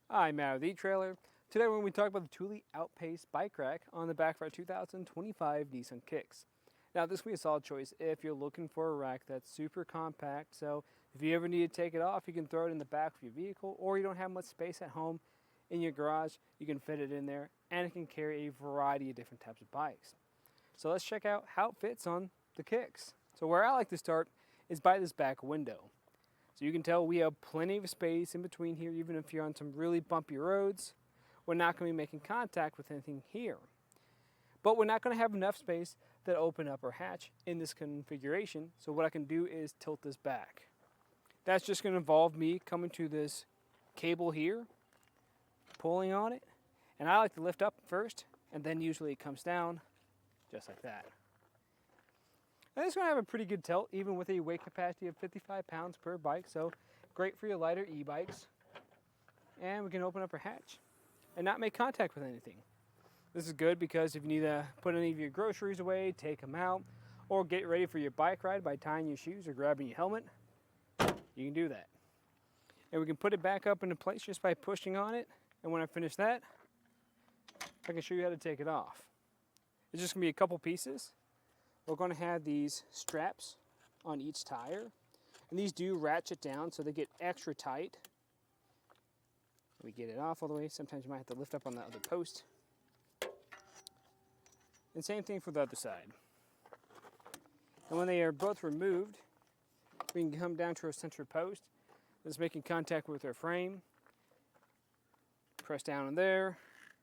I'm Matt with eTrailer. Today we're going to be talking about the Thule OutPace bike rack on the back of our 2025 Nissan Kicks. Now this will be a solid choice if you're looking for a rack that's super compact, so if you ever need to take it off, you can throw it in the back of your vehicle, or you don't have much space at home in your garage, you can fit it in there, and it can carry a variety of different types of bikes. So let's check out how it fits on the Kicks. So where I like to start is by this back window. So you can tell we have plenty of space in between here, even if you're on some really bumpy roads. We're not going to be making contact with anything here. But we're not going to have enough space to open up our hatch in this configuration. So what I can do is tilt this back. That's just going to involve me coming to this cable here, pulling on it. And I like to lift up first, and then usually it comes down just like that. Now this is going to have a pretty good tilt, even with a weight capacity of 55 pounds per bike, so great for your lighter e-bikes. And we can open up our hatch and not make contact with anything. This is good because if you need to put any of your groceries away, take them out, or get ready for your bike ride by tying your shoes or grabbing your helmet, you can do that. And we can put it back up into place just by pushing on it, and when I finish that, I can show you how to take it off. It's just going to be a couple pieces. We're going to have these straps on each tire, and these do ratchet down so they get extra tight. We get it off all the way. Sometimes you might have to lift up on the other post. And same thing for the other side. And when they are both removed, we can come down to our center post that's making contact with our frame. Press down in there,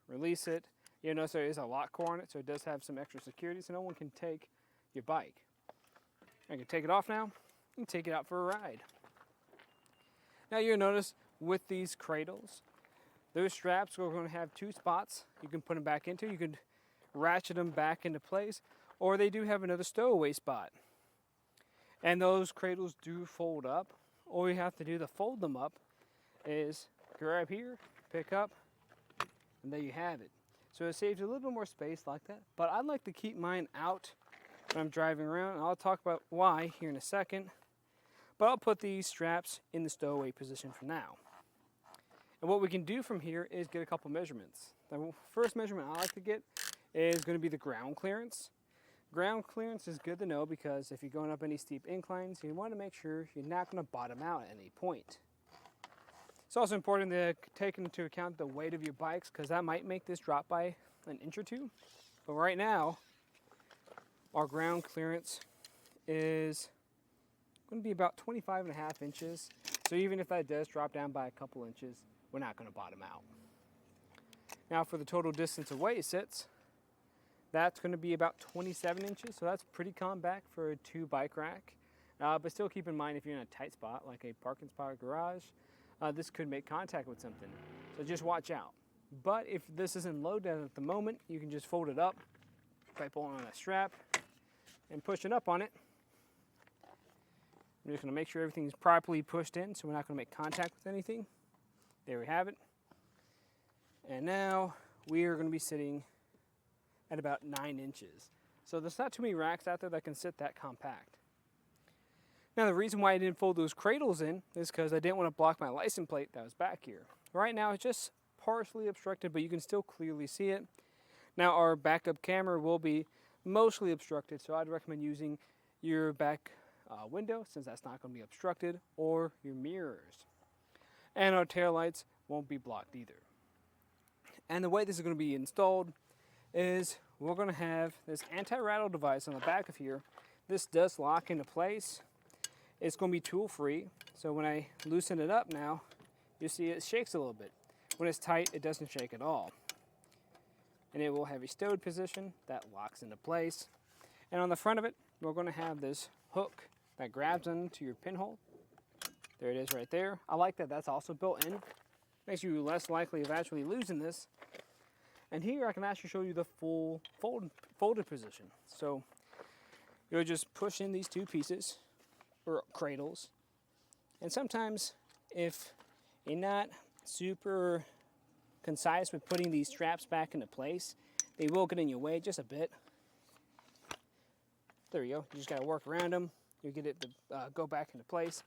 release it. You'll notice there is a lock core on it, so it does have some extra security, so no one can take your bike. I can take it off now and take it out for a ride. Now you'll notice with these cradles, those straps are going to have two spots you can put them back into. You can ratchet them back into place, or they do have another stowaway spot. And those cradles do fold up. All you have to do to fold them up is grab here, pick up, and there you have it. So it saves you a little bit more space like that, but I like to keep mine out when I'm driving around. I'll talk about why here in a second, but I'll put these straps in the stowaway position for now. And what we can do from here is get a couple measurements. The first measurement I like to get is going to be the ground clearance. Ground clearance is good to know because if you're going up any steep inclines, you want to make sure you're not going to bottom out at any point. It's also important to take into account the weight of your bikes because that might make this drop by an inch or two. But right now, our ground clearance is going to be about 25.5 inches. So even if that does drop down by a couple inches, we're not going to bottom out. Now for the total distance away it sits, that's going to be about 27 inches. So that's pretty compact for a 2 bike rack. But still keep in mind if you're in a tight spot like a parking spot or garage, this could make contact with something. So just watch out. But if this isn't loaded at the moment, you can just fold it up by pulling on a strap and pushing up on it. I'm just going to make sure everything's properly pushed in so we're not going to make contact with anything. There we have it. And now we are going to be sitting at about 9 inches. So there's not too many racks out there that can sit that compact. Now the reason why I didn't fold those cradles in is because I didn't want to block my license plate that was back here. Right now it's just partially obstructed, but you can still clearly see it. Now our backup camera will be mostly obstructed, so I'd recommend using your back window since that's not going to be obstructed, or your mirrors. And our taillights won't be blocked either. And the way this is going to be installed is we're going to have this anti-rattle device on the back of here. This does lock into place. It's going to be tool free, so when I loosen it up now, you see it shakes a little bit. When it's tight, it doesn't shake at all. And it will have a stowed position that locks into place. And on the front of it, we're going to have this hook that grabs into your pinhole. There it is right there. I like that that's also built in. Makes you less likely of actually losing this. And here I can actually show you the full folded position. So you'll just push in these two pieces, or cradles. And sometimes if you're not super concise with putting these straps back into place, they will get in your way just a bit. There you go. You just got to work around them. You get it to go back into place.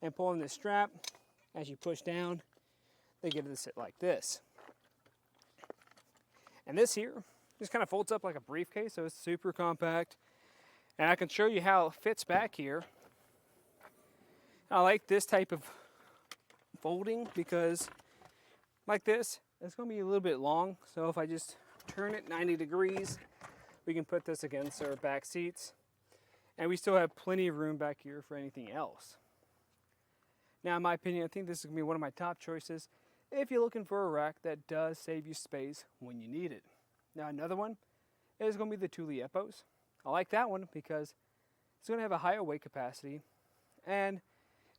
And pulling this strap, as you push down, they get it to sit like this. And this here just kind of folds up like a briefcase, so it's super compact. And I can show you how it fits back here. I like this type of folding because like this, it's going to be a little bit long. So if I just turn it 90 degrees, we can put this against our back seats. And we still have plenty of room back here for anything else. Now, in my opinion, I think this is going to be one of my top choices if you're looking for a rack that does save you space when you need it. Now, another one is going to be the Thule OutPace. I like that one because it's going to have a higher weight capacity, and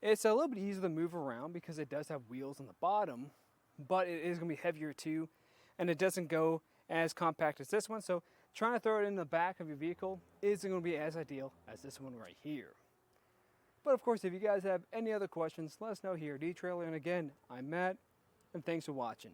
it's a little bit easier to move around because it does have wheels on the bottom, but it is going to be heavier too, and it doesn't go as compact as this one. So trying to throw it in the back of your vehicle isn't going to be as ideal as this one right here. But of course, if you guys have any other questions, let us know here at etrailer. And again, I'm Matt, and thanks for watching.